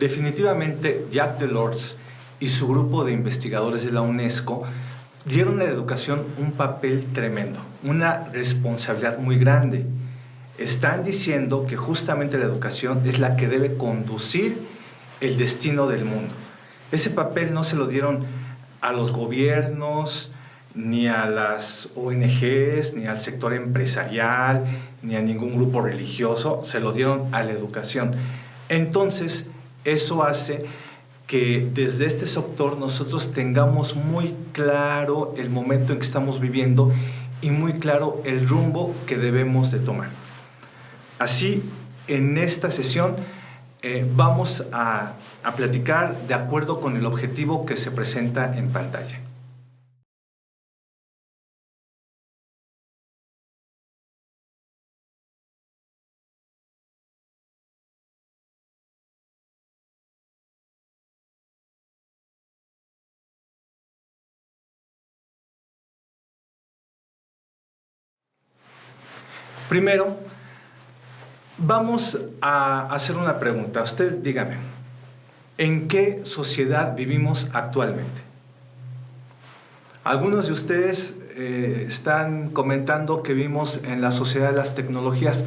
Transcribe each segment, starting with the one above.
Definitivamente Jacques Delors y su grupo de investigadores de la UNESCO dieron a la educación un papel tremendo, una responsabilidad muy grande. Están diciendo que justamente la educación es la que debe conducir el destino del mundo. Ese papel no se lo dieron a los gobiernos, ni a las ONGs, ni al sector empresarial, ni a ningún grupo religioso, se lo dieron a la educación. Entonces, eso hace que desde este sector nosotros tengamos muy claro el momento en que estamos viviendo y muy claro el rumbo que debemos de tomar. Así, en esta sesión vamos a platicar de acuerdo con el objetivo que se presenta en pantalla. Primero, vamos a hacer una pregunta. Usted dígame, ¿en qué sociedad vivimos actualmente? Algunos de ustedes están comentando que vivimos en la sociedad de las tecnologías.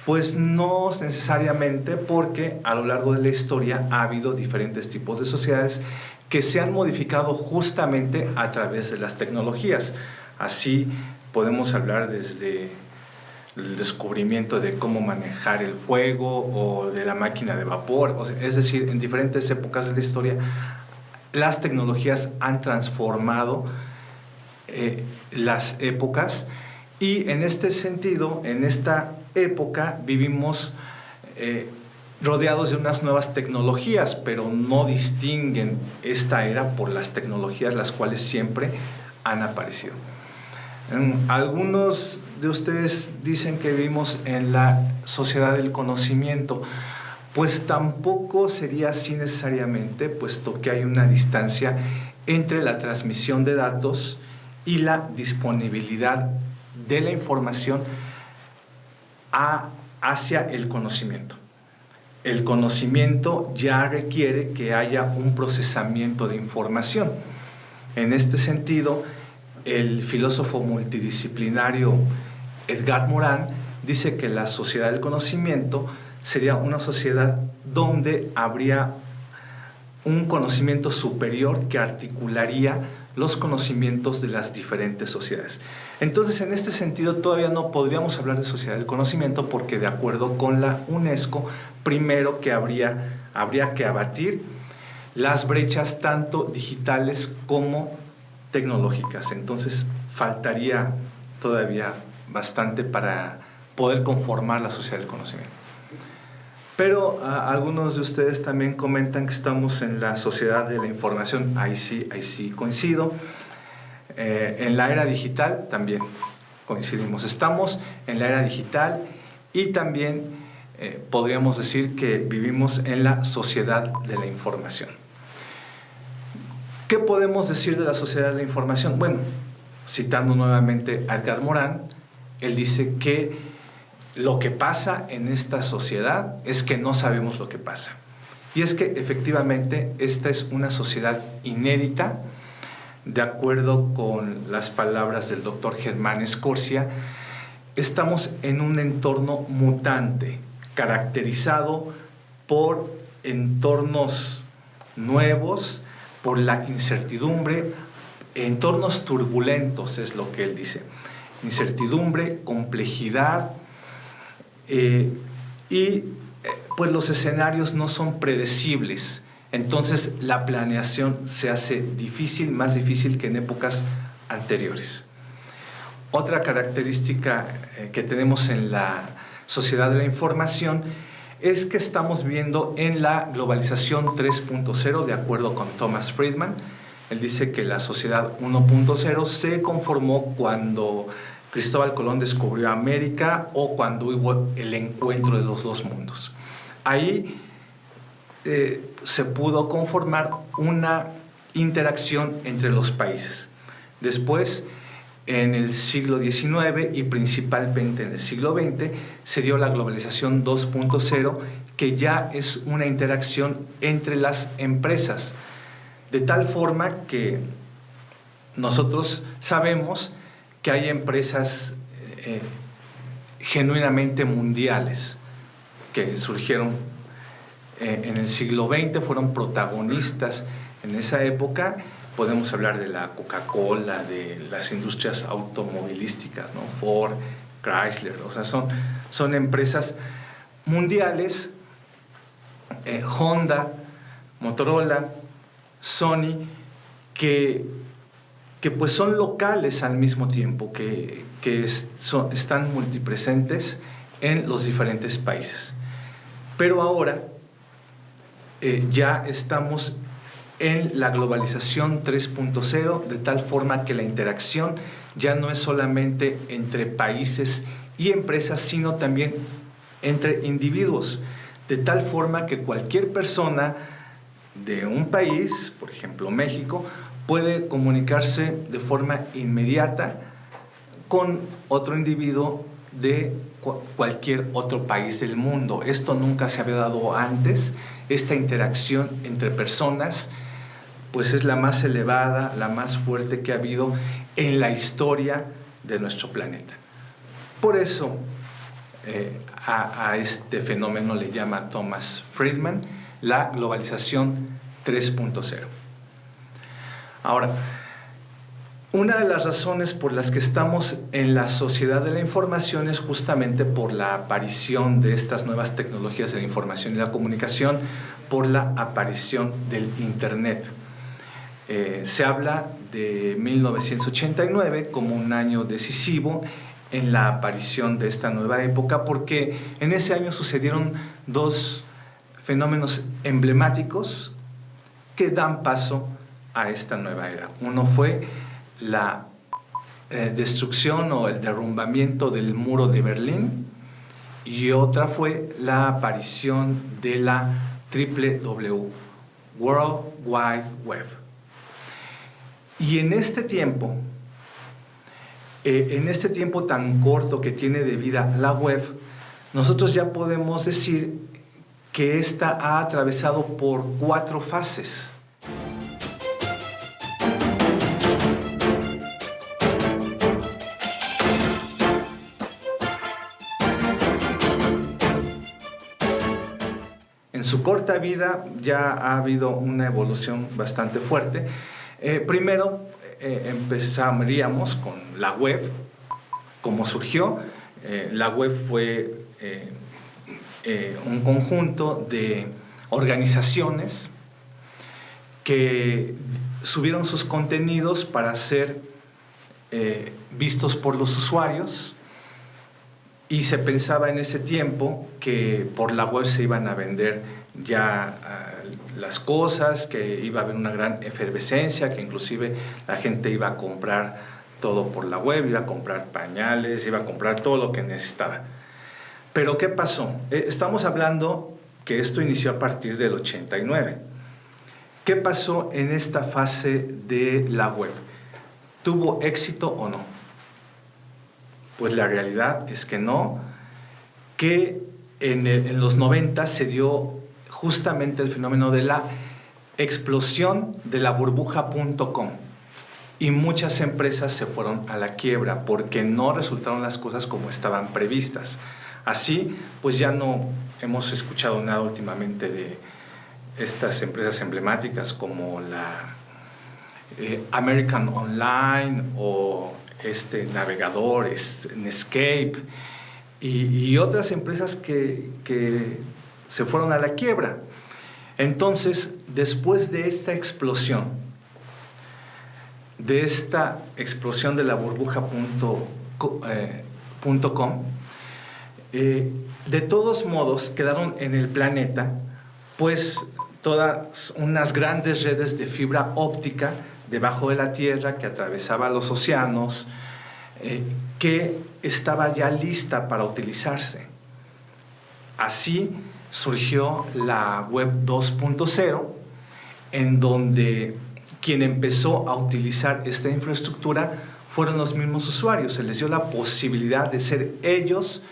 Pues no necesariamente, porque a lo largo de la historia ha habido diferentes tipos de sociedades que se han modificado justamente a través de las tecnologías. Así podemos hablar desde el descubrimiento de cómo manejar el fuego o de la máquina de vapor. Es decir, en diferentes épocas de la historia, las tecnologías han transformado las épocas, y en este sentido, en esta época, vivimos rodeados de unas nuevas tecnologías, pero no distinguen esta era por las tecnologías las cuales siempre han aparecido. Algunos de ustedes dicen que vivimos en la sociedad del conocimiento. Pues tampoco sería así necesariamente, puesto que hay una distancia entre la transmisión de datos y la disponibilidad de la información hacia el conocimiento. El conocimiento ya requiere que haya un procesamiento de información. En este sentido, el filósofo multidisciplinario Edgar Morin dice que la sociedad del conocimiento sería una sociedad donde habría un conocimiento superior que articularía los conocimientos de las diferentes sociedades. Entonces, en este sentido, todavía no podríamos hablar de sociedad del conocimiento, porque de acuerdo con la UNESCO, primero que habría que abatir las brechas tanto digitales como tecnológicas. Entonces, faltaría todavía bastante para poder conformar la sociedad del conocimiento. Pero algunos de ustedes también comentan que estamos en la sociedad de la información. Ahí sí coincido. En la era digital también coincidimos. Estamos en la era digital, y también podríamos decir que vivimos en la sociedad de la información. ¿Qué podemos decir de la sociedad de la información? Bueno, citando nuevamente a Edgar Morin, él dice que lo que pasa en esta sociedad es que no sabemos lo que pasa. Y es que efectivamente esta es una sociedad inédita. De acuerdo con las palabras del doctor Germán Scorsia, estamos en un entorno mutante, caracterizado por entornos nuevos, por la incertidumbre, entornos turbulentos es lo que él dice. Incertidumbre, complejidad, pues los escenarios no son predecibles. Entonces la planeación se hace difícil, más difícil que en épocas anteriores. Otra característica que tenemos en la sociedad de la información es que estamos viviendo en la globalización 3.0, de acuerdo con Thomas Friedman. Él dice que la sociedad 1.0 se conformó cuando Cristóbal Colón descubrió América, o cuando hubo el encuentro de los dos mundos. Ahí se pudo conformar una interacción entre los países. Después, en el siglo XIX y principalmente en el siglo XX, se dio la globalización 2.0, que ya es una interacción entre las empresas, de tal forma que nosotros sabemos que hay empresas genuinamente mundiales que surgieron en el siglo XX, fueron protagonistas en esa época. Podemos hablar de la Coca-Cola, de las industrias automovilísticas, ¿no? Ford, Chrysler, o sea, son empresas mundiales, Honda, Motorola, Sony, que pues son locales al mismo tiempo, que están multipresentes en los diferentes países. Pero ahora ya estamos en la globalización 3.0, de tal forma que la interacción ya no es solamente entre países y empresas, sino también entre individuos, de tal forma que cualquier persona de un país, por ejemplo México, puede comunicarse de forma inmediata con otro individuo de cualquier otro país del mundo. Esto nunca se había dado antes. Esta interacción entre personas pues es la más elevada, la más fuerte que ha habido en la historia de nuestro planeta. Por eso a este fenómeno le llama Thomas Friedman la globalización 3.0. Ahora, una de las razones por las que estamos en la sociedad de la información es justamente por la aparición de estas nuevas tecnologías de la información y la comunicación, por la aparición del Internet. Se habla de 1989 como un año decisivo en la aparición de esta nueva época, porque en ese año sucedieron dos fenómenos emblemáticos que dan paso a esta nueva era. Uno fue la destrucción o el derrumbamiento del muro de Berlín, y otra fue la aparición de la WWW, World Wide Web. Y en este tiempo tan corto que tiene de vida la web, nosotros ya podemos decir que ésta ha atravesado por 4 fases. En su corta vida ya ha habido una evolución bastante fuerte. Primero empezaríamos con la web, cómo surgió. La web fue un conjunto de organizaciones que subieron sus contenidos para ser vistos por los usuarios, y se pensaba en ese tiempo que por la web se iban a vender ya las cosas, que iba a haber una gran efervescencia, que inclusive la gente iba a comprar todo por la web, iba a comprar pañales, iba a comprar todo lo que necesitaba. Pero ¿qué pasó? Estamos hablando que esto inició a partir del 89. ¿Qué pasó en esta fase de la web? ¿Tuvo éxito o no? Pues la realidad es que no, que en los 90 se dio justamente el fenómeno de la explosión de la burbuja.com, y muchas empresas se fueron a la quiebra porque no resultaron las cosas como estaban previstas. Así, pues ya no hemos escuchado nada últimamente de estas empresas emblemáticas como la American Online o este navegador, Netscape, y otras empresas que se fueron a la quiebra. Entonces, después de esta explosión de la burbuja.com, de todos modos quedaron en el planeta pues todas unas grandes redes de fibra óptica debajo de la tierra que atravesaba los océanos, que estaba ya lista para utilizarse. Así surgió la web 2.0, en donde quien empezó a utilizar esta infraestructura fueron los mismos usuarios. Se les dio la posibilidad de ser ellos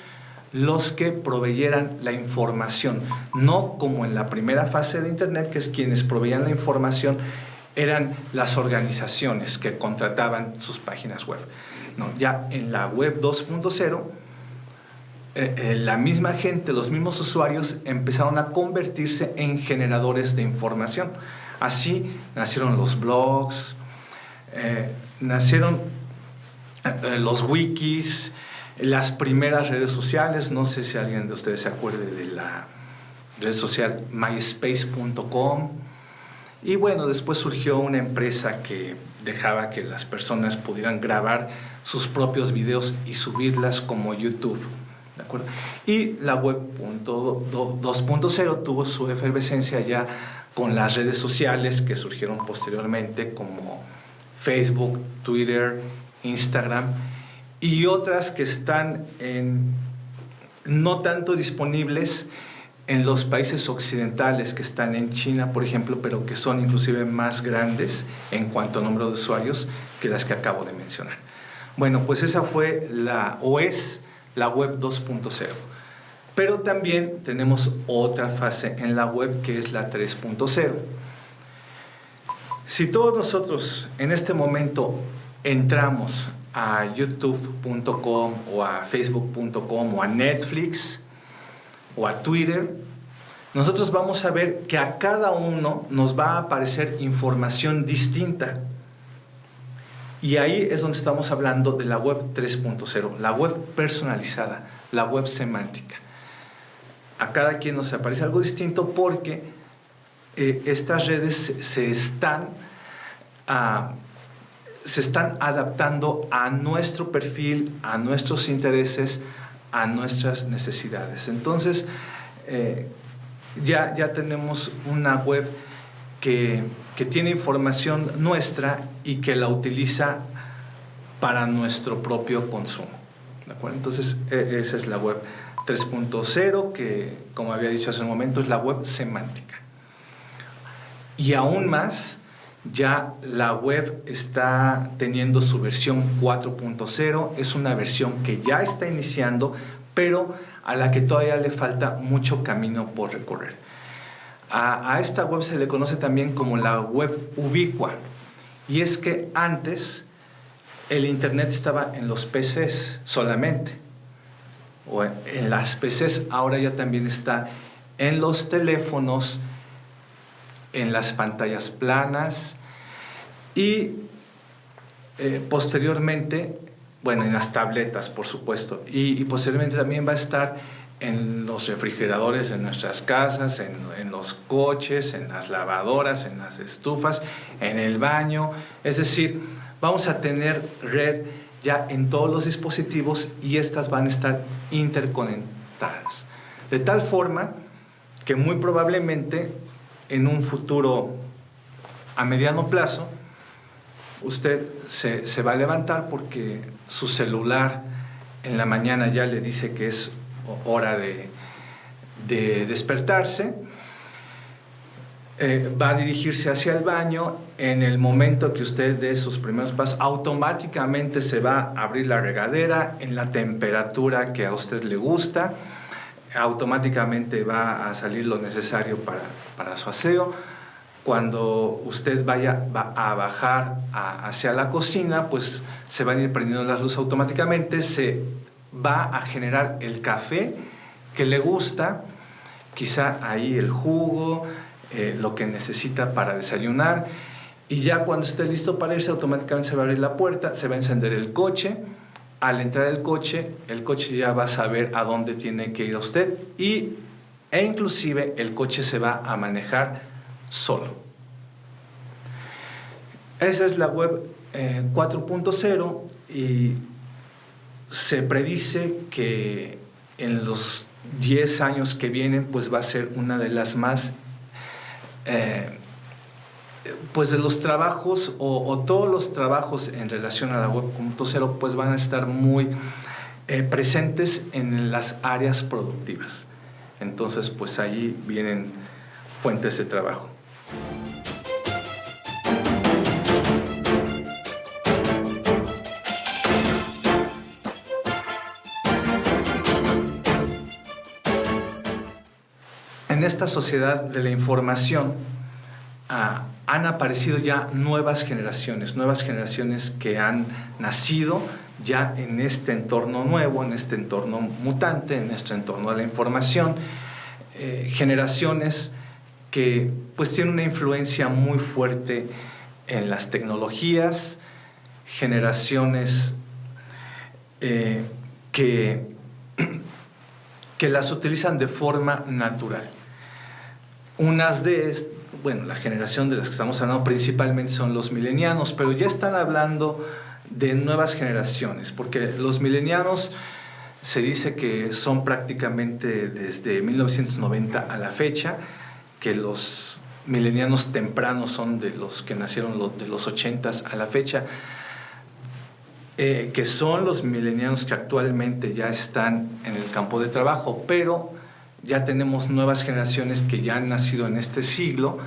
los que proveyeran la información, no como en la primera fase de Internet, que es quienes proveían la información eran las organizaciones que contrataban sus páginas web. No, ya en la web 2.0, la misma gente, los mismos usuarios empezaron a convertirse en generadores de información. Así nacieron los blogs, nacieron los wikis, las primeras redes sociales. No sé si alguien de ustedes se acuerde de la red social myspace.com. Y bueno, después surgió una empresa que dejaba que las personas pudieran grabar sus propios videos y subirlas como YouTube, ¿de acuerdo? Y la web 2.0 tuvo su efervescencia ya con las redes sociales que surgieron posteriormente, como Facebook, Twitter, Instagram y otras que están no tanto disponibles en los países occidentales, que están en China, por ejemplo, pero que son inclusive más grandes en cuanto a número de usuarios que las que acabo de mencionar. Bueno, pues esa fue es la web 2.0. Pero también tenemos otra fase en la web que es la 3.0. Si todos nosotros en este momento entramos a youtube.com o a facebook.com o a Netflix o a Twitter, nosotros vamos a ver que a cada uno nos va a aparecer información distinta. Y ahí es donde estamos hablando de la web 3.0, la web personalizada, la web semántica. A cada quien nos aparece algo distinto porque estas redes se están adaptando a nuestro perfil, a nuestros intereses, a nuestras necesidades. Entonces, ya tenemos una web que tiene información nuestra y que la utiliza para nuestro propio consumo, ¿de acuerdo? Entonces, esa es la web 3.0, que, como había dicho hace un momento, es la web semántica. Y aún más, ya la web está teniendo su versión 4.0, es una versión que ya está iniciando, pero a la que todavía le falta mucho camino por recorrer. A esta web se le conoce también como la web ubicua, y es que antes el Internet estaba en los PCs solamente, o en las PCs, ahora ya también está en los teléfonos, en las pantallas planas y posteriormente, bueno, en las tabletas, por supuesto, y posteriormente también va a estar en los refrigeradores de nuestras casas, en los coches, en las lavadoras, en las estufas, en el baño. Es decir, vamos a tener red ya en todos los dispositivos y estas van a estar interconectadas. De tal forma que muy probablemente en un futuro a mediano plazo, usted se va a levantar porque su celular en la mañana ya le dice que es hora de despertarse, va a dirigirse hacia el baño. En el momento que usted dé sus primeros pasos, automáticamente se va a abrir la regadera en la temperatura que a usted le gusta, automáticamente va a salir lo necesario para su aseo. Cuando usted va a bajar hacia la cocina, pues se van a ir prendiendo las luces automáticamente, se va a generar el café que le gusta, quizá ahí el jugo, lo que necesita para desayunar, y ya cuando esté listo para irse, automáticamente se va a abrir la puerta, se va a encender el coche. Al entrar el coche ya va a saber a dónde tiene que ir usted e inclusive el coche se va a manejar solo. Esa es la web 4.0 y se predice que en los 10 años que vienen pues va a ser una de las más pues de los trabajos o todos los trabajos en relación a la web 4.0 pues van a estar muy presentes en las áreas productivas. Entonces pues allí vienen fuentes de trabajo. en esta sociedad de la información han aparecido ya nuevas generaciones que han nacido ya en este entorno nuevo, en este entorno mutante, en este entorno de la información, generaciones que pues tienen una influencia muy fuerte en las tecnologías, generaciones que las utilizan de forma natural. La generación de las que estamos hablando principalmente son los milenianos, pero ya están hablando de nuevas generaciones, porque los milenianos se dice que son prácticamente desde 1990 a la fecha, que los milenianos tempranos son de los que nacieron de los 80s a la fecha, que son los milenianos que actualmente ya están en el campo de trabajo, pero ya tenemos nuevas generaciones que ya han nacido en este siglo,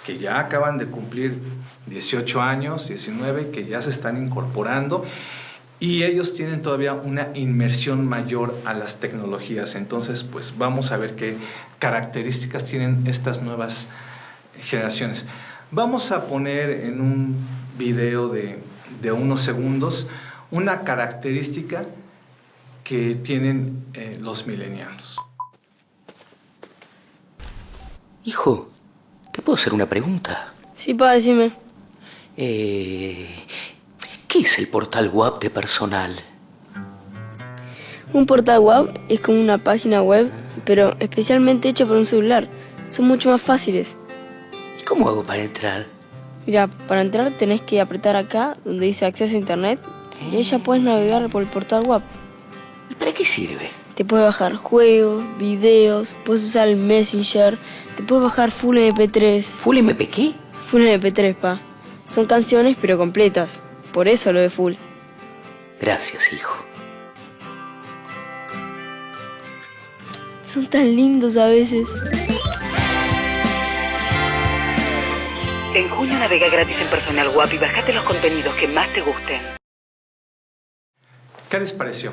que ya acaban de cumplir 18 años, 19, que ya se están incorporando, y ellos tienen todavía una inmersión mayor a las tecnologías. Entonces, pues vamos a ver qué características tienen estas nuevas generaciones. Vamos a poner en un video de unos segundos una característica que tienen los millennials. Hijo, ¿te puedo hacer una pregunta? Sí, pa, decime. ¿Qué es el portal web de personal? Un portal web es como una página web, pero especialmente hecha para un celular. Son mucho más fáciles. ¿Y cómo hago para entrar? Mira, para entrar tenés que apretar acá donde dice acceso a internet y ahí ya puedes navegar por el portal web. ¿Y para qué sirve? Te puedes bajar juegos, videos, puedes usar el Messenger, te puedes bajar Full MP3. ¿Full MP qué? Full MP3, pa. Son canciones pero completas. Por eso lo de full. Gracias, hijo. Son tan lindos a veces. En junio navega gratis en Personal Web y bajate los contenidos que más te gusten. ¿Qué les pareció?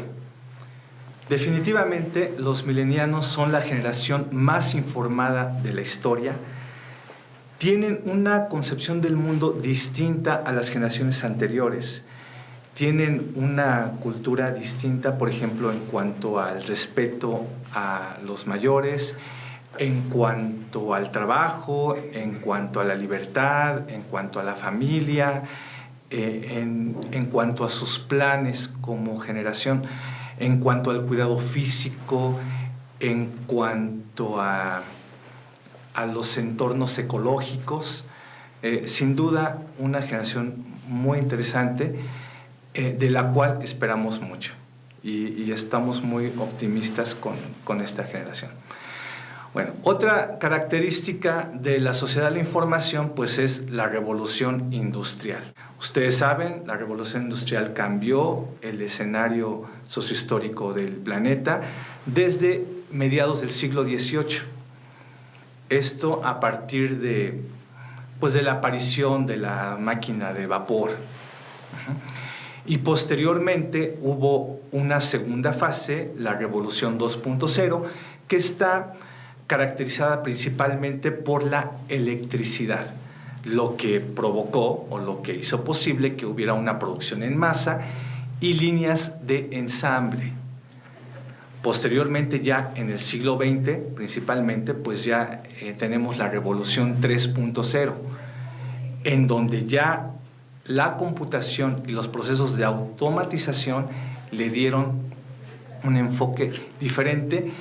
Definitivamente los milenianos son la generación más informada de la historia. Tienen una concepción del mundo distinta a las generaciones anteriores. Tienen una cultura distinta, por ejemplo, en cuanto al respeto a los mayores, en cuanto al trabajo, en cuanto a la libertad, en cuanto a la familia, en cuanto a sus planes como generación, en cuanto al cuidado físico, en cuanto a los entornos ecológicos. Sin duda, una generación muy interesante, de la cual esperamos mucho y estamos muy optimistas con esta generación. Bueno, otra característica de la sociedad de la información pues es la revolución industrial. Ustedes saben, la revolución industrial cambió el escenario sociohistórico del planeta desde mediados del siglo XVIII. Esto a partir de la aparición de la máquina de vapor. Y posteriormente hubo una segunda fase, la Revolución 2.0, que está caracterizada principalmente por la electricidad, lo que provocó o lo que hizo posible que hubiera una producción en masa y líneas de ensamble. Posteriormente, ya en el siglo XX, principalmente, pues ya tenemos la Revolución 3.0, en donde ya la computación y los procesos de automatización le dieron un enfoque diferente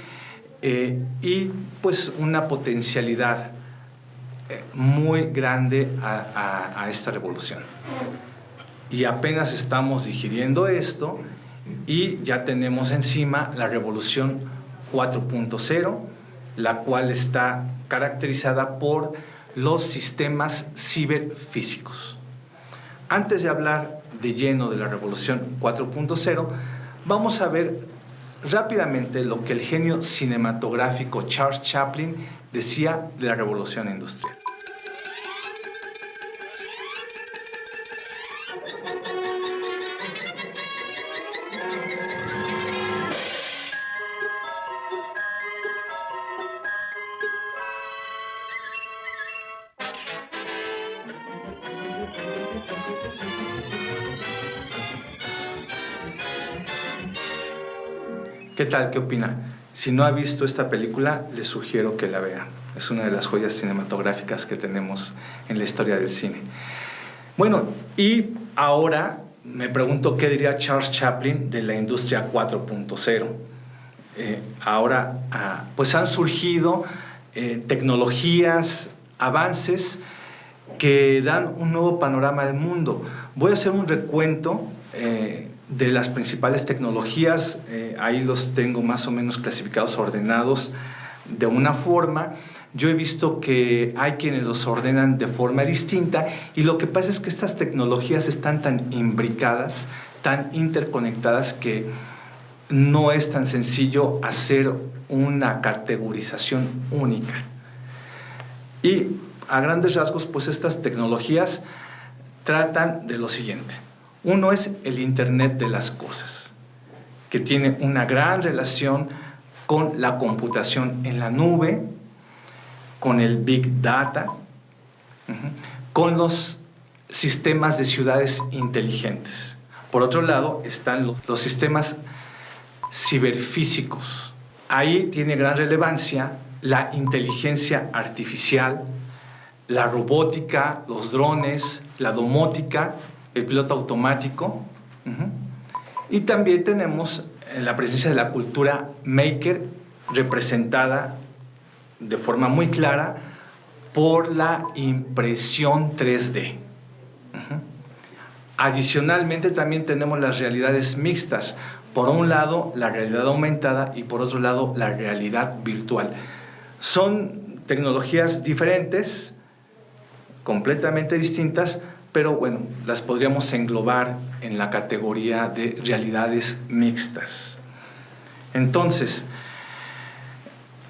y pues una potencialidad muy grande a esta revolución. Y apenas estamos digiriendo esto y ya tenemos encima la revolución 4.0, la cual está caracterizada por los sistemas ciberfísicos. Antes de hablar de lleno de la revolución 4.0, vamos a ver rápidamente lo que el genio cinematográfico Charles Chaplin decía de la revolución industrial. ¿Qué tal? ¿Qué opina? Si no ha visto esta película, le sugiero que la vea. Es una de las joyas cinematográficas que tenemos en la historia del cine. Bueno, y ahora me pregunto qué diría Charles Chaplin de la industria 4.0. Ahora, pues han surgido tecnologías, avances que dan un nuevo panorama al mundo. Voy a hacer un recuento de las principales tecnologías, ahí los tengo más o menos clasificados, ordenados de una forma. Yo he visto que hay quienes los ordenan de forma distinta y lo que pasa es que estas tecnologías están tan imbricadas, tan interconectadas que no es tan sencillo hacer una categorización única. Y a grandes rasgos, pues estas tecnologías tratan de lo siguiente. Uno es el Internet de las cosas, que tiene una gran relación con la computación en la nube, con el Big Data, con los sistemas de ciudades inteligentes. Por otro lado, están los sistemas ciberfísicos. Ahí tiene gran relevancia la inteligencia artificial, la robótica, los drones, la domótica, el piloto automático. Y también tenemos la presencia de la cultura maker, representada de forma muy clara por la impresión 3D. Adicionalmente también tenemos las realidades mixtas. Por un lado, la realidad aumentada y por otro lado, la realidad virtual. Son tecnologías diferentes, completamente distintas, pero bueno, las podríamos englobar en la categoría de realidades mixtas. Entonces,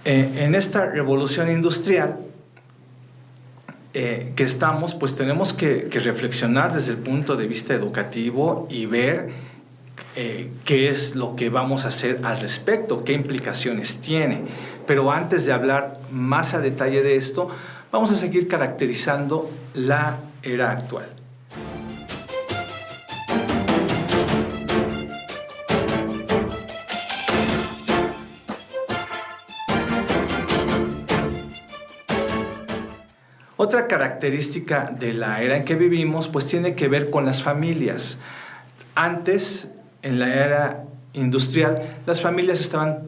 en esta revolución industrial que estamos, pues tenemos que reflexionar desde el punto de vista educativo y ver qué es lo que vamos a hacer al respecto, qué implicaciones tiene. Pero antes de hablar más a detalle de esto, vamos a seguir caracterizando la era actual. Otra característica de la era en que vivimos, pues tiene que ver con las familias. Antes, en la era industrial, las familias estaban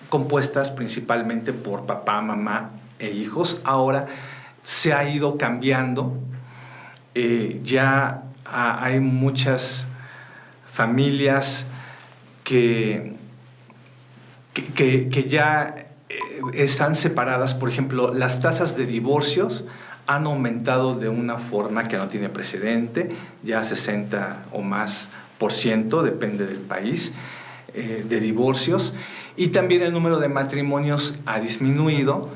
compuestas principalmente por papá, mamá e hijos. Ahora se ha ido cambiando. Ya hay muchas familias que ya están separadas. Por ejemplo, las tasas de divorcios han aumentado de una forma que no tiene precedente, ya 60 o más %, depende del país, de divorcios. Y también el número de matrimonios ha disminuido.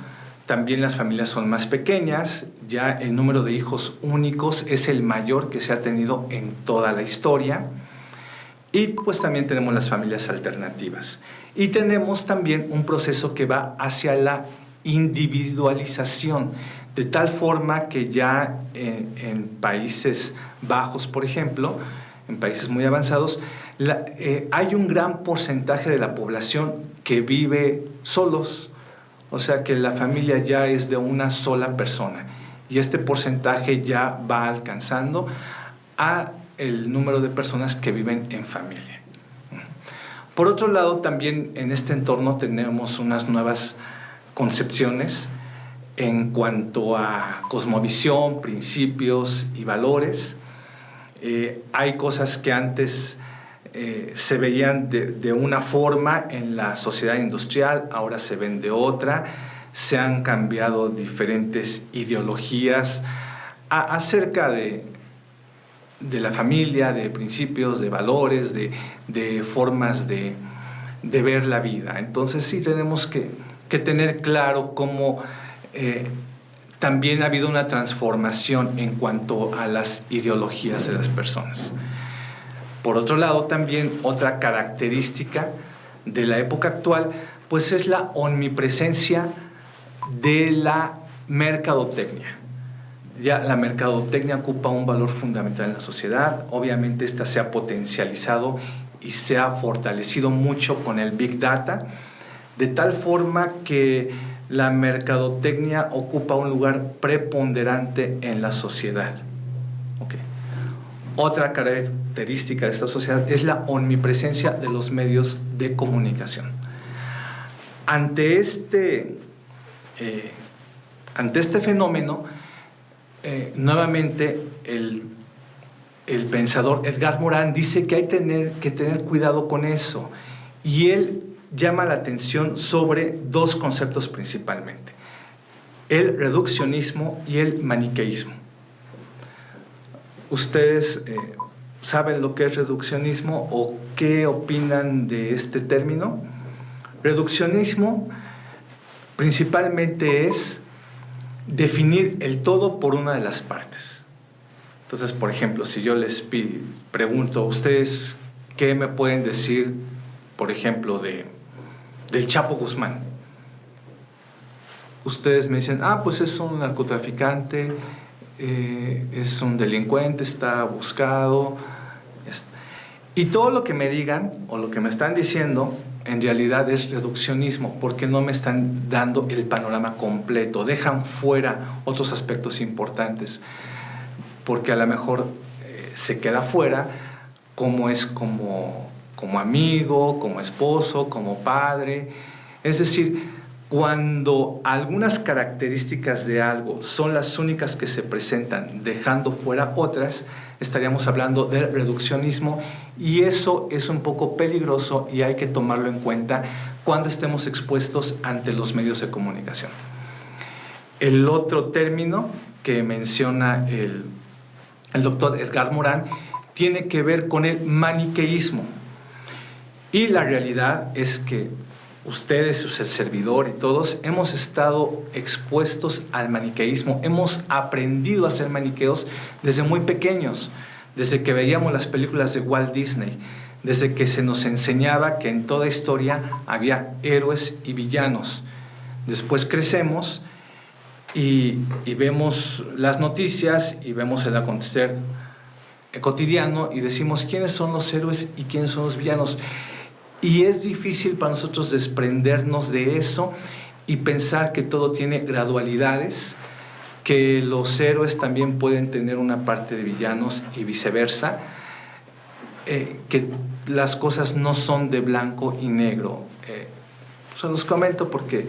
También las familias son más pequeñas, ya el número de hijos únicos es el mayor que se ha tenido en toda la historia. Y pues también tenemos las familias alternativas. Y tenemos también un proceso que va hacia la individualización, de tal forma que ya en Países Bajos, por ejemplo, en países muy avanzados, hay un gran porcentaje de la población que vive solos. O sea que la familia ya es de una sola persona y este porcentaje ya va alcanzando a el número de personas que viven en familia. Por otro lado, también en este entorno tenemos unas nuevas concepciones en cuanto a cosmovisión, principios y valores. Hay cosas que antes se veían de una forma en la sociedad industrial, ahora se ven de otra. Se han cambiado diferentes ideologías acerca de la familia, de principios, de valores, de formas de ver la vida. Entonces sí tenemos que tener claro cómo también ha habido una transformación en cuanto a las ideologías de las personas. Por otro lado, también otra característica de la época actual, pues es la omnipresencia de la mercadotecnia. ya la mercadotecnia ocupa un valor fundamental en la sociedad. Obviamente esta se ha potencializado y se ha fortalecido mucho con el Big Data, de tal forma que la mercadotecnia ocupa un lugar preponderante en la sociedad. Okay. Otra característica de esta sociedad es la omnipresencia de los medios de comunicación. Ante este fenómeno, nuevamente el pensador Edgar Morin dice que hay que tener cuidado con eso, y él llama la atención sobre dos conceptos principalmente: el reduccionismo y el maniqueísmo. ¿Ustedes saben lo que es reduccionismo o qué opinan de este término? Reduccionismo principalmente es definir el todo por una de las partes. Entonces, por ejemplo, si yo les pregunto, ¿ustedes qué me pueden decir, por ejemplo, del Chapo Guzmán? Ustedes me dicen, pues es un narcotraficante, es un delincuente, está buscado. Y todo lo que me digan o lo que me están diciendo en realidad es reduccionismo, porque no me están dando el panorama completo, dejan fuera otros aspectos importantes, porque a lo mejor se queda fuera cómo es como amigo, como esposo, como padre. Es decir, cuando algunas características de algo son las únicas que se presentan, dejando fuera otras, estaríamos hablando del reduccionismo, y eso es un poco peligroso y hay que tomarlo en cuenta cuando estemos expuestos ante los medios de comunicación. El otro término que menciona el doctor Edgar Morin tiene que ver con el maniqueísmo, y la realidad es que ustedes, el servidor y todos, hemos estado expuestos al maniqueísmo, hemos aprendido a ser maniqueos desde muy pequeños, desde que veíamos las películas de Walt Disney, desde que se nos enseñaba que en toda historia había héroes y villanos. Después crecemos y vemos las noticias y vemos el acontecer cotidiano y decimos quiénes son los héroes y quiénes son los villanos. Y es difícil para nosotros desprendernos de eso y pensar que todo tiene gradualidades, que los héroes también pueden tener una parte de villanos y viceversa, que las cosas no son de blanco y negro. Se los comento porque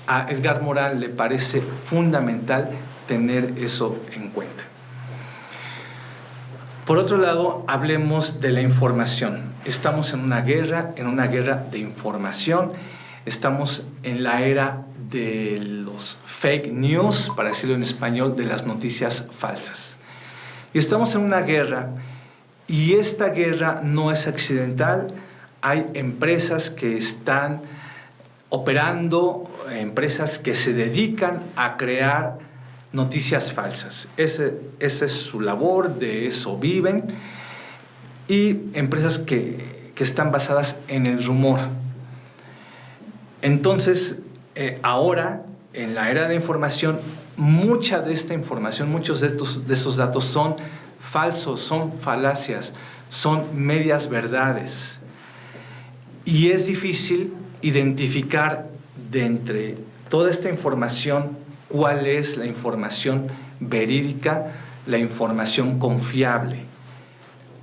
a Edgar Morin le parece fundamental tener eso en cuenta. Por otro lado, hablemos de la información. Estamos en una guerra de información. Estamos en la era de los fake news, para decirlo en español, de las noticias falsas. Y estamos en una guerra, y esta guerra no es accidental. Hay empresas que están operando, empresas que se dedican a crear noticias falsas. Esa es su labor, de eso viven, y empresas que están basadas en el rumor. Entonces, ahora, en la era de la información, mucha de esta información, muchos de esos datos son falsos, son falacias, son medias verdades. Y es difícil identificar de entre toda esta información cuál es la información verídica, la información confiable.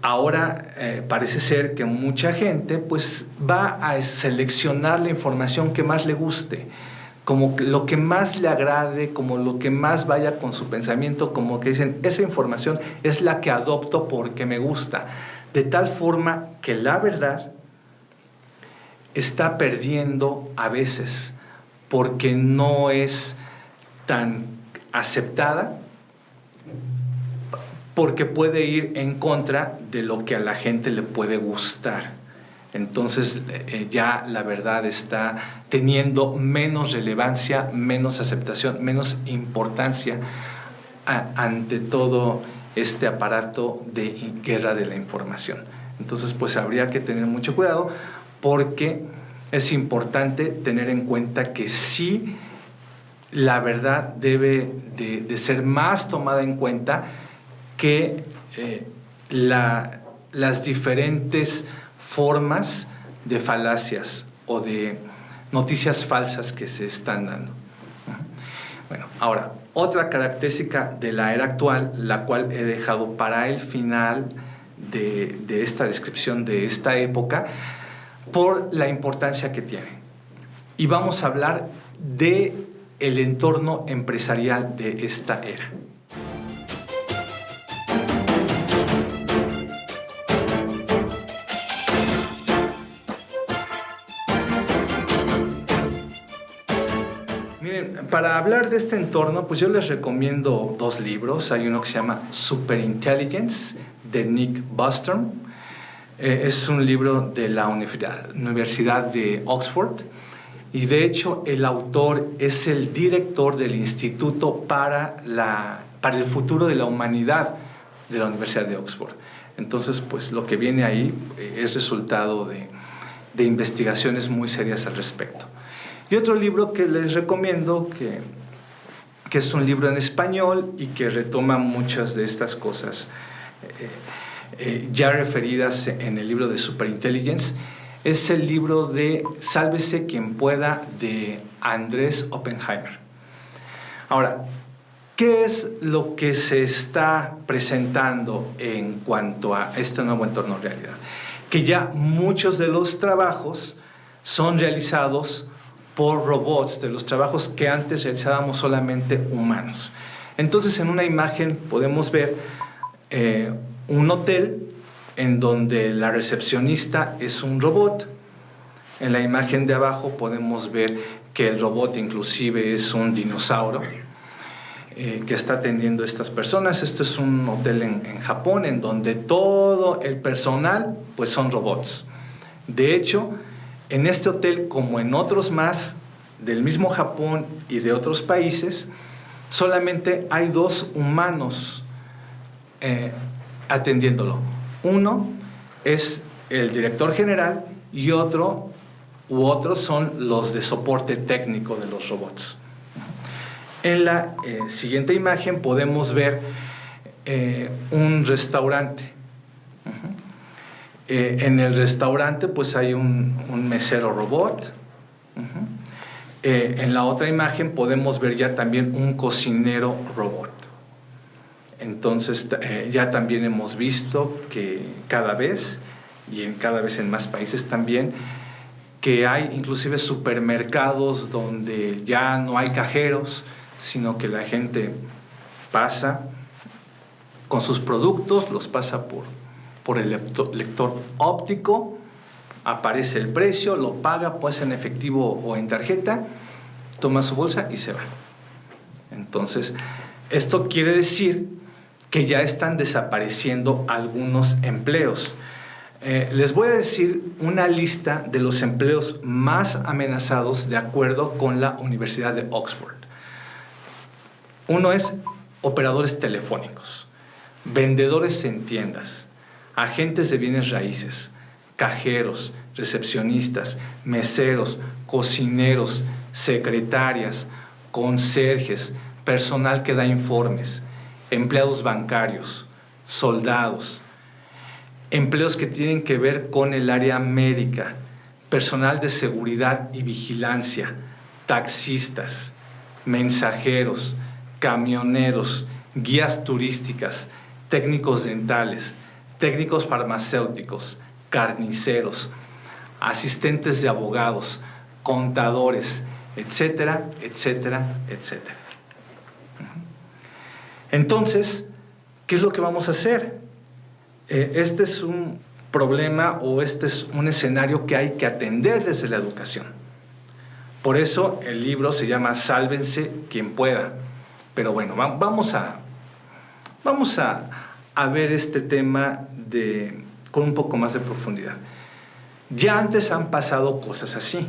Ahora parece ser que mucha gente pues va a seleccionar la información que más le guste, como lo que más le agrade, como lo que más vaya con su pensamiento, como que dicen, esa información es la que adopto porque me gusta, de tal forma que la verdad está perdiendo a veces porque no es tan aceptada, porque puede ir en contra de lo que a la gente le puede gustar. Entonces ya la verdad está teniendo menos relevancia, menos aceptación, menos importancia ante todo este aparato de guerra de la información. Entonces pues habría que tener mucho cuidado, porque es importante tener en cuenta que sí la verdad debe de ser más tomada en cuenta que las diferentes formas de falacias o de noticias falsas que se están dando. Bueno, ahora, otra característica de la era actual, la cual he dejado para el final de esta descripción de esta época, por la importancia que tiene. Y vamos a hablar de el entorno empresarial de esta era. Miren, para hablar de este entorno, pues yo les recomiendo 2 libros. Hay uno que se llama Superintelligence, de Nick Bostrom. Es un libro de la Universidad de Oxford. Y de hecho, el autor es el director del Instituto para el Futuro de la Humanidad de la Universidad de Oxford. Entonces, pues lo que viene ahí es resultado de investigaciones muy serias al respecto. Y otro libro que les recomiendo, que es un libro en español y que retoma muchas de estas cosas ya referidas en el libro de Superintelligence, es el libro de Sálvese quien pueda, de Andrés Oppenheimer. Ahora, ¿qué es lo que se está presentando en cuanto a este nuevo entorno de realidad? Que ya muchos de los trabajos son realizados por robots, de los trabajos que antes realizábamos solamente humanos. Entonces, en una imagen podemos ver un hotel en donde la recepcionista es un robot. En la imagen de abajo podemos ver que el robot inclusive es un dinosaurio que está atendiendo a estas personas. Esto es un hotel en Japón, en donde todo el personal pues son robots. De hecho, en este hotel, como en otros más del mismo Japón y de otros países, solamente hay 2 humanos atendiéndolo. Uno es el director general y otros son los de soporte técnico de los robots. En la siguiente imagen podemos ver un restaurante. En el restaurante pues hay un mesero robot. En la otra imagen podemos ver ya también un cocinero robot. Entonces ya también hemos visto que cada vez en más países también, que hay inclusive supermercados donde ya no hay cajeros, sino que la gente pasa con sus productos, los pasa por el lector óptico, aparece el precio, lo paga, pues en efectivo o en tarjeta, toma su bolsa y se va. Entonces, esto quiere decir que ya están desapareciendo algunos empleos. Les voy a decir una lista de los empleos más amenazados de acuerdo con la Universidad de Oxford. Uno es operadores telefónicos, vendedores en tiendas, agentes de bienes raíces, cajeros, recepcionistas, meseros, cocineros, secretarias, conserjes, personal que da informes, empleados bancarios, soldados, empleos que tienen que ver con el área médica, personal de seguridad y vigilancia, taxistas, mensajeros, camioneros, guías turísticas, técnicos dentales, técnicos farmacéuticos, carniceros, asistentes de abogados, contadores, etcétera, etcétera, etcétera. Entonces, ¿qué es lo que vamos a hacer? Este es un problema o este es un escenario que hay que atender desde la educación. Por eso el libro se llama Sálvense quien pueda. Pero bueno, vamos a ver este tema con un poco más de profundidad. Ya antes han pasado cosas así.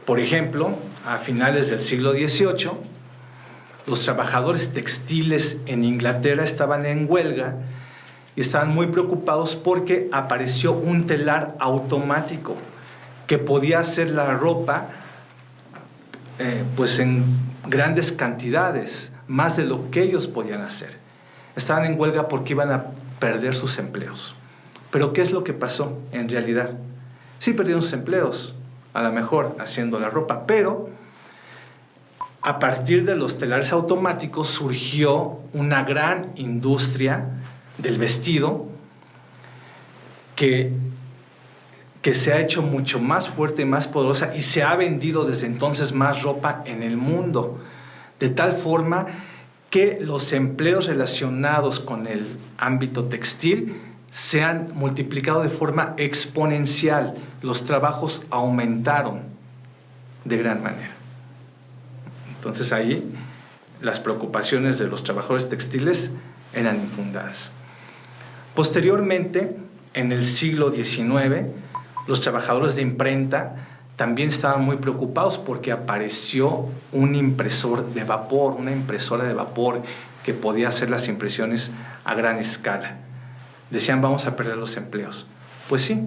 Por ejemplo, a finales del siglo XVIII, los trabajadores textiles en Inglaterra estaban en huelga y estaban muy preocupados porque apareció un telar automático que podía hacer la ropa pues grandes cantidades, más de lo que ellos podían hacer. Estaban en huelga porque iban a perder sus empleos. Pero ¿qué es lo que pasó en realidad? Sí perdieron sus empleos, a lo mejor haciendo la ropa, pero a partir de los telares automáticos surgió una gran industria del vestido que se ha hecho mucho más fuerte y más poderosa, y se ha vendido desde entonces más ropa en el mundo, de tal forma que los empleos relacionados con el ámbito textil se han multiplicado de forma exponencial. Los trabajos aumentaron de gran manera. Entonces ahí las preocupaciones de los trabajadores textiles eran infundadas. Posteriormente, en el siglo XIX, los trabajadores de imprenta también estaban muy preocupados porque apareció un impresor de vapor, una impresora de vapor que podía hacer las impresiones a gran escala. Decían, vamos a perder los empleos. Pues sí,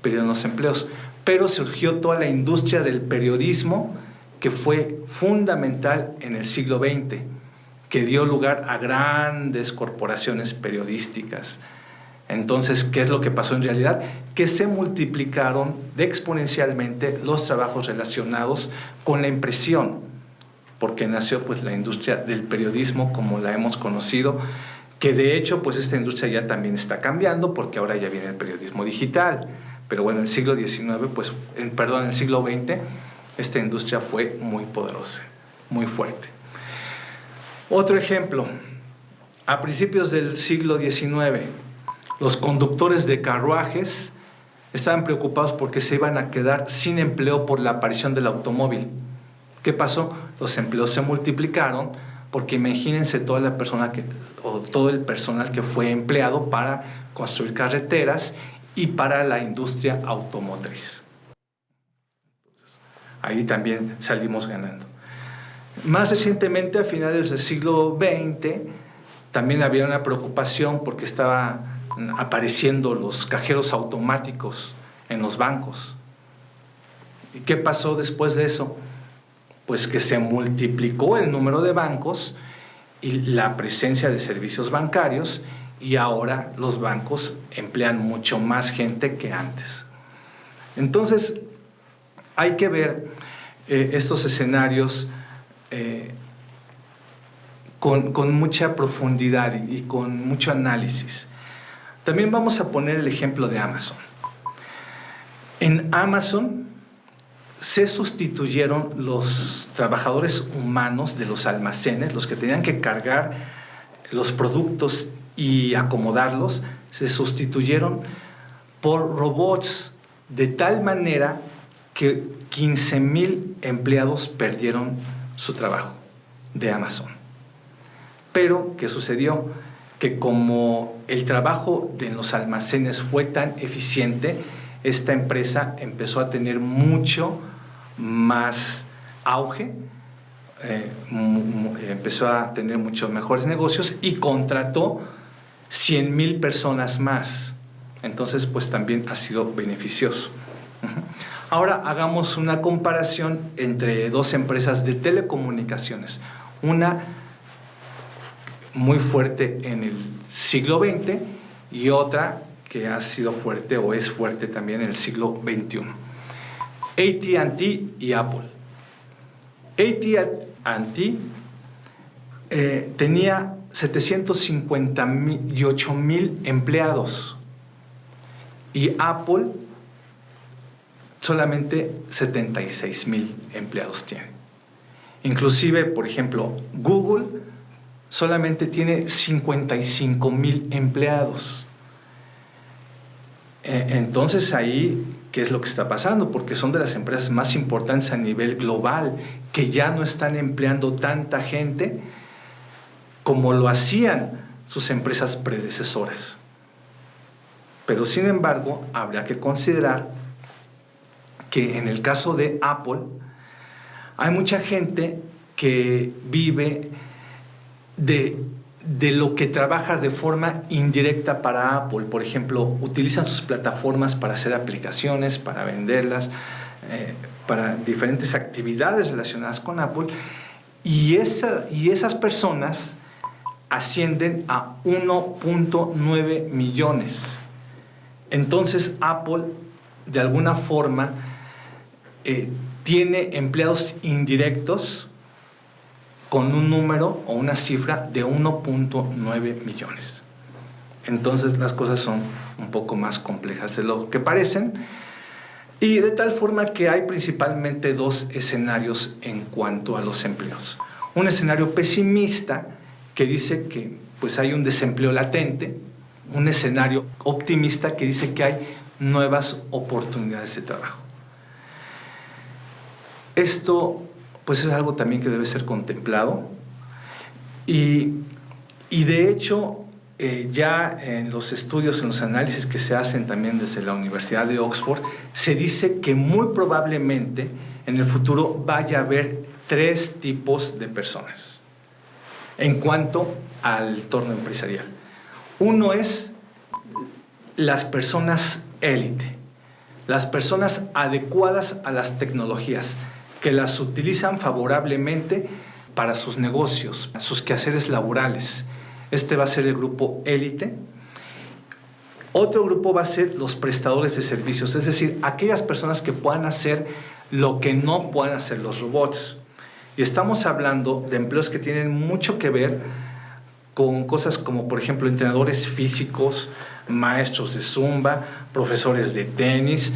perdieron los empleos, pero surgió toda la industria del periodismo, que fue fundamental en el siglo XX, que dio lugar a grandes corporaciones periodísticas. Entonces, ¿qué es lo que pasó en realidad? Que se multiplicaron exponencialmente los trabajos relacionados con la impresión, porque nació pues la industria del periodismo como la hemos conocido, que de hecho pues esta industria ya también está cambiando, porque ahora ya viene el periodismo digital. Pero bueno, en el siglo XIX, en el siglo XX, esta industria fue muy poderosa, muy fuerte. Otro ejemplo, a principios del siglo XIX, los conductores de carruajes estaban preocupados porque se iban a quedar sin empleo por la aparición del automóvil. ¿Qué pasó? Los empleos se multiplicaron, porque imagínense todo el personal que fue empleado para construir carreteras y para la industria automotriz. Entonces, ahí también salimos ganando. Más recientemente, a finales del siglo XX, también había una preocupación porque estaban apareciendo los cajeros automáticos en los bancos. ¿Y qué pasó después de eso? Pues que se multiplicó el número de bancos y la presencia de servicios bancarios, y ahora los bancos emplean mucho más gente que antes. Entonces, hay que ver estos escenarios con mucha profundidad y con mucho análisis. También vamos a poner el ejemplo de Amazon. En Amazon se sustituyeron los trabajadores humanos de los almacenes, los que tenían que cargar los productos y acomodarlos, se sustituyeron por robots, de tal manera que 15,000 empleados perdieron su trabajo de Amazon. Pero, ¿qué sucedió? Que como el trabajo de los almacenes fue tan eficiente, esta empresa empezó a tener mucho más auge, empezó a tener muchos mejores negocios y contrató 100,000 personas más. Entonces, pues también ha sido beneficioso. Ahora hagamos una comparación entre dos empresas de telecomunicaciones. Una muy fuerte en el siglo XX y otra que ha sido fuerte o es fuerte también en el siglo XXI. AT&T y Apple. AT&T tenía 758,000 empleados y Apple solamente 76,000 empleados tiene. Inclusive, por ejemplo, Google solamente tiene 55,000 empleados. Entonces ahí, ¿qué es lo que está pasando? Porque son de las empresas más importantes a nivel global, que ya no están empleando tanta gente como lo hacían sus empresas predecesoras. Pero sin embargo, habría que considerar que en el caso de Apple hay mucha gente que vive de lo que trabaja de forma indirecta para Apple. Por ejemplo, utilizan sus plataformas para hacer aplicaciones, para venderlas, para diferentes actividades relacionadas con Apple, y esas personas ascienden a 1.9 millones. Entonces Apple, de alguna forma, tiene empleados indirectos con un número o una cifra de 1.9 millones. Entonces las cosas son un poco más complejas de lo que parecen, y de tal forma que hay principalmente dos escenarios en cuanto a los empleos. Un escenario pesimista que dice que pues, hay un desempleo latente, un escenario optimista que dice que hay nuevas oportunidades de trabajo. Esto pues, es algo también que debe ser contemplado, y de hecho ya en los estudios, en los análisis que se hacen también desde la Universidad de Oxford, se dice que muy probablemente en el futuro vaya a haber 3 tipos de personas en cuanto al entorno empresarial. Uno es las personas élite, las personas adecuadas a las tecnologías, que las utilizan favorablemente para sus negocios, sus quehaceres laborales. Este va a ser el grupo élite. Otro grupo va a ser los prestadores de servicios, es decir, aquellas personas que puedan hacer lo que no puedan hacer los robots. Y estamos hablando de empleos que tienen mucho que ver con cosas como, por ejemplo, entrenadores físicos, maestros de zumba, profesores de tenis,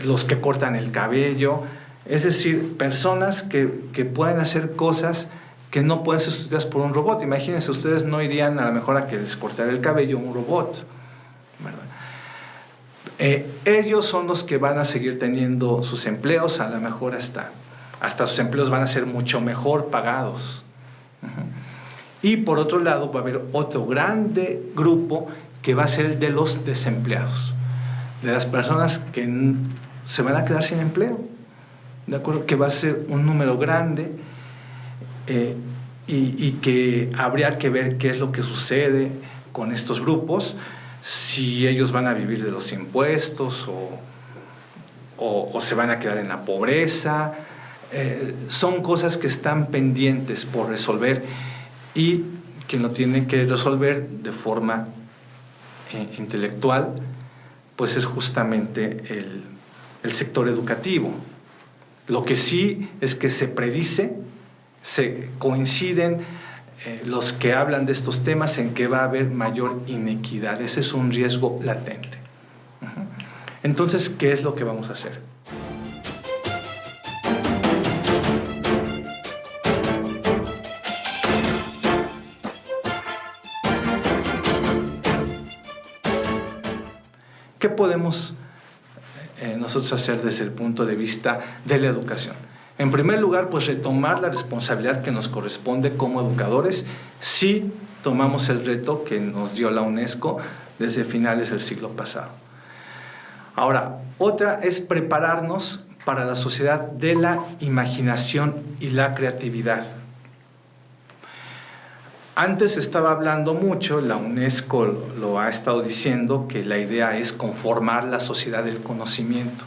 los que cortan el cabello, es decir, personas que pueden hacer cosas que no pueden ser sustituidas por un robot. Imagínense, ustedes no irían a lo mejor a que les cortara el cabello un robot, ¿verdad? Ellos son los que van a seguir teniendo sus empleos, a lo mejor hasta sus empleos van a ser mucho mejor pagados. Y por otro lado va a haber otro grande grupo que va a ser el de los desempleados, de las personas que se van a quedar sin empleo, ¿de acuerdo? Que va a ser un número grande, y que habría que ver qué es lo que sucede con estos grupos, si ellos van a vivir de los impuestos o se van a quedar en la pobreza. Son cosas que están pendientes por resolver, y quien lo tiene que resolver de forma intelectual pues es justamente el sector educativo. Lo que sí es que se predice, se coinciden los que hablan de estos temas en que va a haber mayor inequidad. Ese es un riesgo latente. Entonces, ¿qué es lo que vamos a hacer? ¿Qué podemos nosotros hacer desde el punto de vista de la educación? En primer lugar, pues retomar la responsabilidad que nos corresponde como educadores si tomamos el reto que nos dio la UNESCO desde finales del siglo pasado. Ahora, otra es prepararnos para la sociedad de la imaginación y la creatividad. Antes estaba hablando mucho, la UNESCO lo ha estado diciendo, que la idea es conformar la sociedad del conocimiento.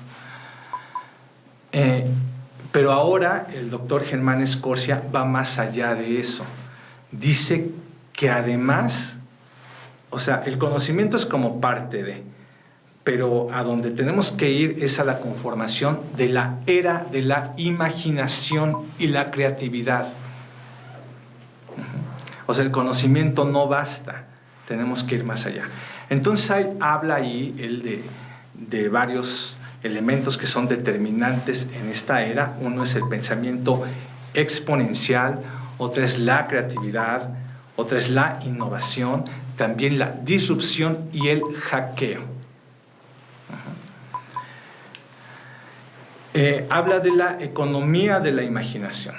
Pero ahora el doctor Germán Escorcia va más allá de eso. Dice que además, o sea, el conocimiento es como parte de, pero a donde tenemos que ir es a la conformación de la era de la imaginación y la creatividad. O sea, el conocimiento no basta, tenemos que ir más allá. Entonces habla ahí él de varios elementos que son determinantes en esta era. Uno es el pensamiento exponencial, otra es la creatividad, otra es la innovación, también la disrupción y el hackeo. Habla de la economía de la imaginación,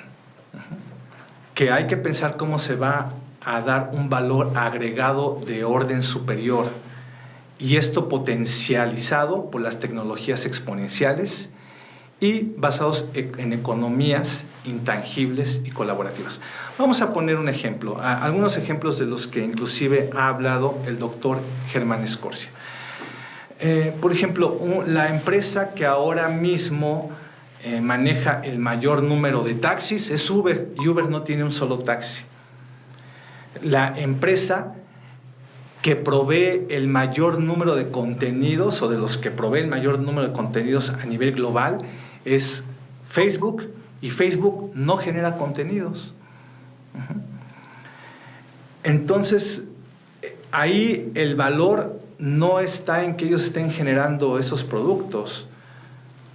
que hay que pensar cómo se va a dar un valor agregado de orden superior, y esto potencializado por las tecnologías exponenciales y basados en economías intangibles y colaborativas. Vamos a poner un ejemplo, algunos ejemplos de los que inclusive ha hablado el doctor Germán Escorcia. Por ejemplo, la empresa que ahora mismo maneja el mayor número de taxis es Uber, y Uber no tiene un solo taxi. La empresa que provee el mayor número de contenidos, o de los que provee el mayor número de contenidos a nivel global, es Facebook, y Facebook no genera contenidos. Entonces, ahí el valor no está en que ellos estén generando esos productos,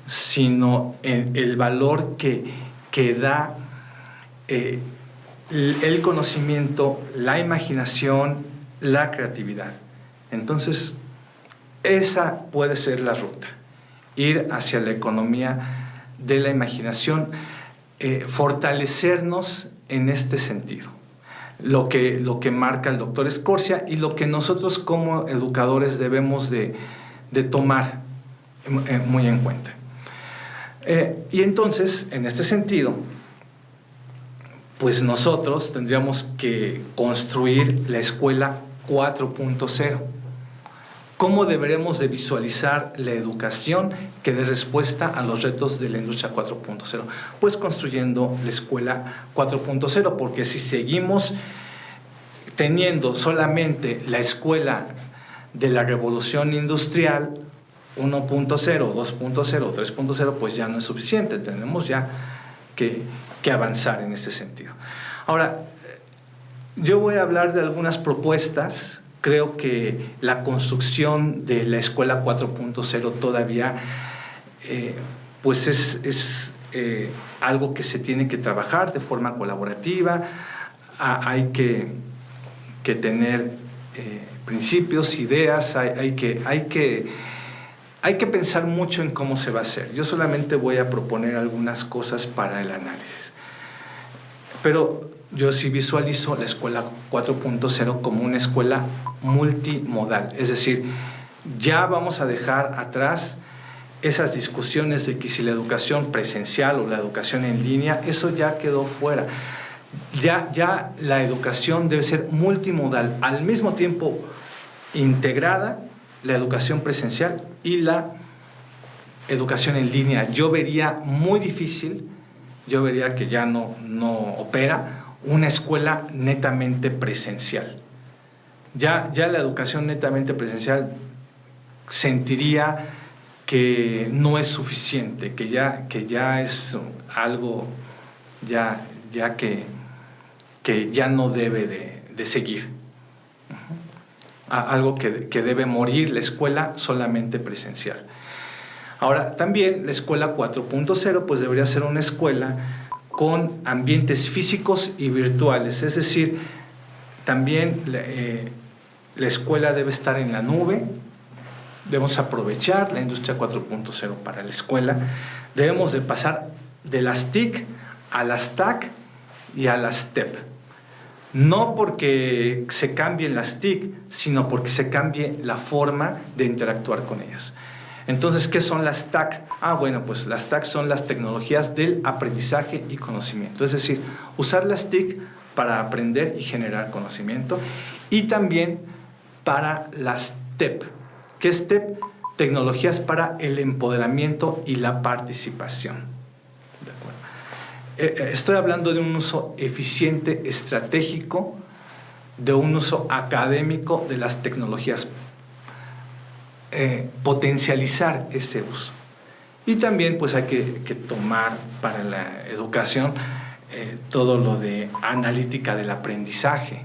sino en el valor que da el conocimiento, la imaginación, la creatividad. Entonces, esa puede ser la ruta, ir hacia la economía de la imaginación, fortalecernos en este sentido. Lo que marca el doctor Scorcia y lo que nosotros como educadores debemos de tomar muy en cuenta. Y entonces, en este sentido, pues nosotros tendríamos que construir la escuela 4.0. ¿Cómo deberemos de visualizar la educación que dé respuesta a los retos de la industria 4.0? Pues construyendo la escuela 4.0, porque si seguimos teniendo solamente la escuela de la revolución industrial 1.0, 2.0, 3.0, pues ya no es suficiente, tenemos ya que avanzar en ese sentido. Ahora, yo voy a hablar de algunas propuestas. Creo que la construcción de la escuela 4.0 todavía pues es algo que se tiene que trabajar de forma colaborativa. Hay que tener principios, ideas, hay que pensar mucho en cómo se va a hacer. Yo solamente voy a proponer algunas cosas para el análisis. Pero yo sí visualizo la escuela 4.0 como una escuela multimodal, es decir, ya vamos a dejar atrás esas discusiones de que si la educación presencial o la educación en línea, eso ya quedó fuera. Ya la educación debe ser multimodal, al mismo tiempo integrada la educación presencial y la educación en línea. Yo vería muy difícil, yo vería que ya no opera una escuela netamente presencial. Ya la educación netamente presencial sentiría que no es suficiente, que ya es algo que ya no debe de seguir. Algo que debe morir la escuela solamente presencial. Ahora, también la escuela 4.0 pues debería ser una escuela con ambientes físicos y virtuales, es decir, también la escuela debe estar en la nube. Debemos aprovechar la industria 4.0 para la escuela. Debemos de pasar de las TIC a las TAC y a las TEP. No porque se cambien las TIC, sino porque se cambie la forma de interactuar con ellas. Entonces, ¿qué son las TAC? Bueno, pues las TAC son las tecnologías del aprendizaje y conocimiento. Es decir, usar las TIC para aprender y generar conocimiento. Y también para las TEP. ¿Qué es TEP? Tecnologías para el empoderamiento y la participación. ¿De acuerdo? Estoy hablando de un uso eficiente, estratégico, de un uso académico de las tecnologías. Potencializar ese uso. Y también pues hay que tomar para la educación todo lo de analítica del aprendizaje,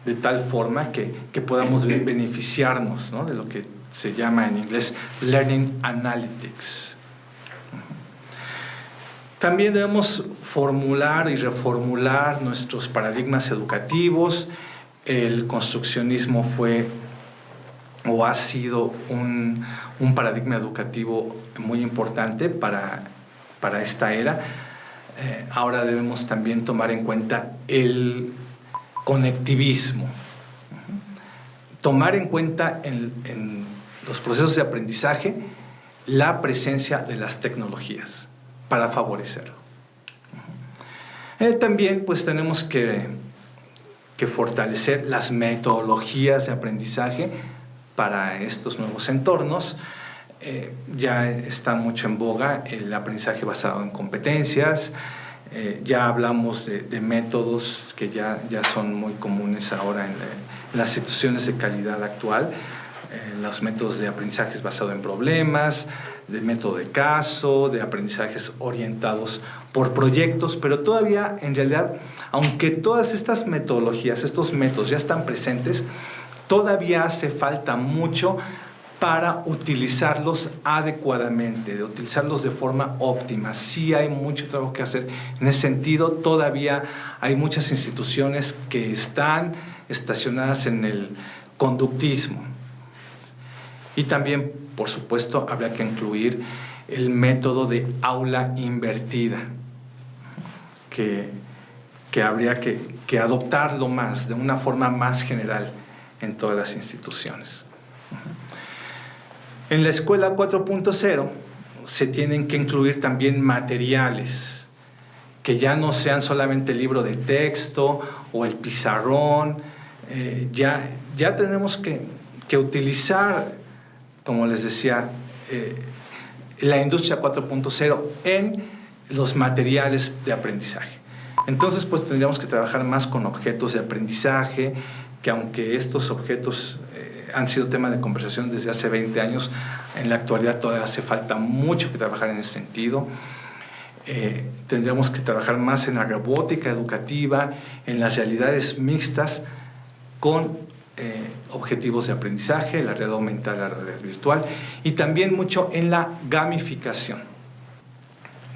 de tal forma que podamos beneficiarnos, ¿no?, de lo que se llama en inglés Learning Analytics. También debemos formular y reformular nuestros paradigmas educativos. El construccionismo fue o ha sido un paradigma educativo muy importante para esta era. Ahora debemos también tomar en cuenta el conectivismo. Tomar en cuenta en los procesos de aprendizaje la presencia de las tecnologías para favorecerlo. También pues tenemos que fortalecer las metodologías de aprendizaje para estos nuevos entornos. ya está mucho en boga el aprendizaje basado en competencias. Ya hablamos de métodos que ya son muy comunes ahora en las instituciones de calidad actual, los métodos de aprendizajes basado en problemas, de método de caso, de aprendizajes orientados por proyectos, pero todavía en realidad, aunque todas estas metodologías, estos métodos ya están presentes, todavía hace falta mucho para utilizarlos adecuadamente, de utilizarlos de forma óptima. Sí hay mucho trabajo que hacer en ese sentido. Todavía hay muchas instituciones que están estacionadas en el conductismo. Y también, por supuesto, habría que incluir el método de aula invertida, que habría que adoptarlo más, de una forma más general en todas las instituciones. En la escuela 4.0 se tienen que incluir también materiales que ya no sean solamente el libro de texto o el pizarrón. Ya tenemos que utilizar, como les decía, la industria 4.0 en los materiales de aprendizaje. Entonces, pues tendríamos que trabajar más con objetos de aprendizaje, que aunque estos objetos han sido tema de conversación desde hace 20 años, en la actualidad todavía hace falta mucho que trabajar en ese sentido. Tendríamos que trabajar más en la robótica educativa, en las realidades mixtas con objetivos de aprendizaje, la realidad aumentada, la realidad virtual, y también mucho en la gamificación.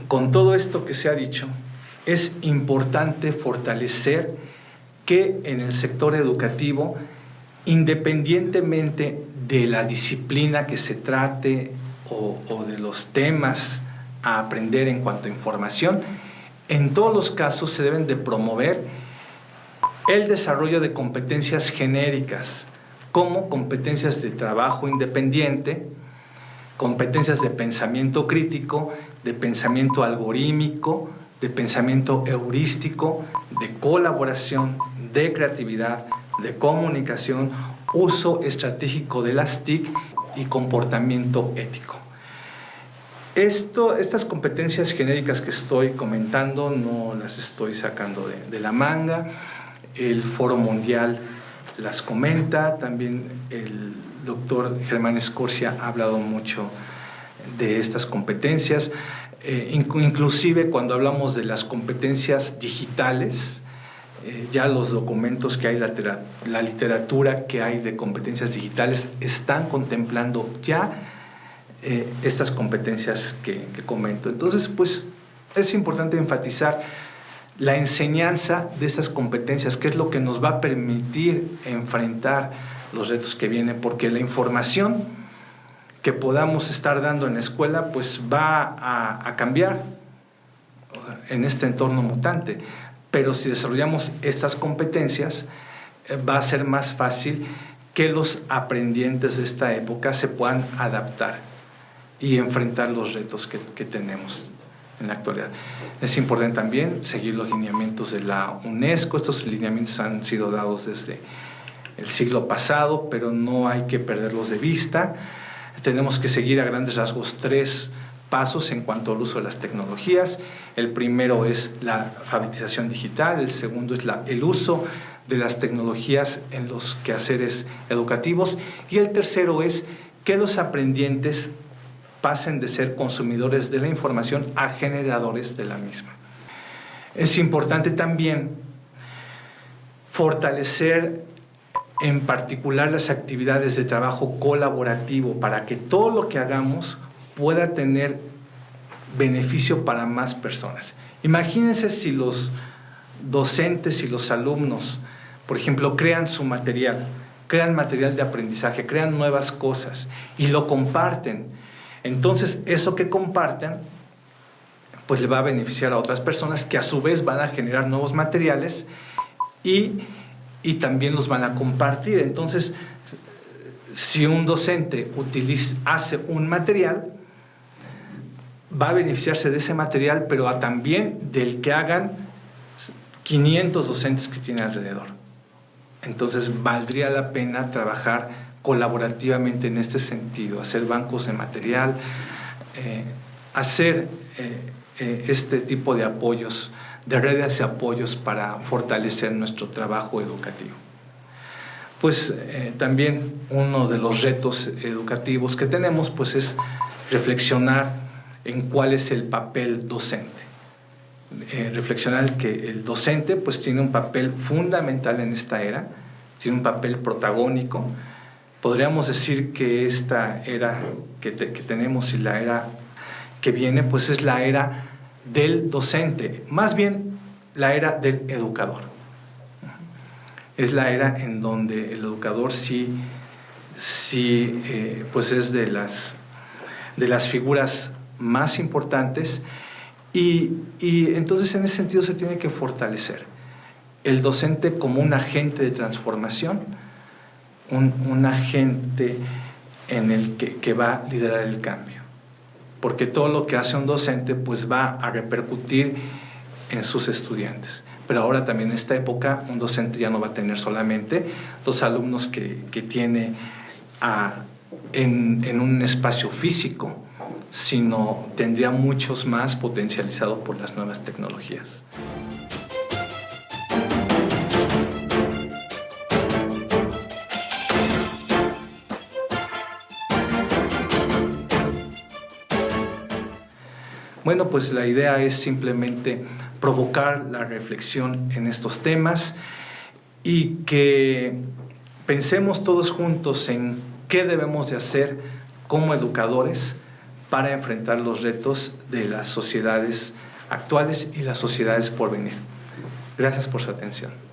Con todo esto que se ha dicho, es importante fortalecer que en el sector educativo, independientemente de la disciplina que se trate o de los temas a aprender en cuanto a información, en todos los casos se deben de promover el desarrollo de competencias genéricas, como competencias de trabajo independiente, competencias de pensamiento crítico, de pensamiento algorítmico, de pensamiento heurístico, de colaboración, de creatividad, de comunicación, uso estratégico de las TIC y comportamiento ético. Estas competencias genéricas que estoy comentando no las estoy sacando de la manga. El Foro Mundial las comenta, también el doctor Germán Escorcia ha hablado mucho de estas competencias. Inclusive cuando hablamos de las competencias digitales, ya los documentos que hay, la literatura que hay de competencias digitales están contemplando ya estas competencias que comento. Entonces, pues es importante enfatizar la enseñanza de estas competencias, que es lo que nos va a permitir enfrentar los retos que vienen, porque la información que podamos estar dando en la escuela pues va a cambiar, o sea, en este entorno mutante. Pero si desarrollamos estas competencias, va a ser más fácil que los aprendientes de esta época se puedan adaptar y enfrentar los retos que tenemos en la actualidad. Es importante también seguir los lineamientos de la UNESCO. Estos lineamientos han sido dados desde el siglo pasado, pero no hay que perderlos de vista. Tenemos que seguir a grandes rasgos 3 pasos en cuanto al uso de las tecnologías. El primero es la alfabetización digital, el segundo es el uso de las tecnologías en los quehaceres educativos, y el tercero es que los aprendientes pasen de ser consumidores de la información a generadores de la misma. Es importante también fortalecer en particular las actividades de trabajo colaborativo para que todo lo que hagamos pueda tener beneficio para más personas. Imagínense si los docentes y los alumnos, por ejemplo, crean su material, crean material de aprendizaje, crean nuevas cosas y lo comparten. Entonces, eso que comparten, pues le va a beneficiar a otras personas que a su vez van a generar nuevos materiales y también los van a compartir. Entonces, si un docente hace un material, va a beneficiarse de ese material, pero también del que hagan 500 docentes que tiene alrededor. Entonces, valdría la pena trabajar colaborativamente en este sentido, hacer bancos de material, hacer este tipo de apoyos, de redes de apoyos para fortalecer nuestro trabajo educativo. Pues también uno de los retos educativos que tenemos pues es reflexionar en cuál es el papel docente. Reflexionar que el docente pues tiene un papel fundamental en esta era, tiene un papel protagónico. Podríamos decir que esta era que tenemos y la era que viene pues es la era del docente, más bien la era del educador. Es la era en donde el educador sí pues es de las figuras más importantes y entonces en ese sentido se tiene que fortalecer el docente como un agente de transformación, un agente en el que va a liderar el cambio, porque todo lo que hace un docente pues va a repercutir en sus estudiantes. Pero ahora también en esta época un docente ya no va a tener solamente los alumnos que tiene en un espacio físico, sino tendría muchos más potencializados por las nuevas tecnologías. Bueno, pues la idea es simplemente provocar la reflexión en estos temas y que pensemos todos juntos en qué debemos de hacer como educadores para enfrentar los retos de las sociedades actuales y las sociedades por venir. Gracias por su atención.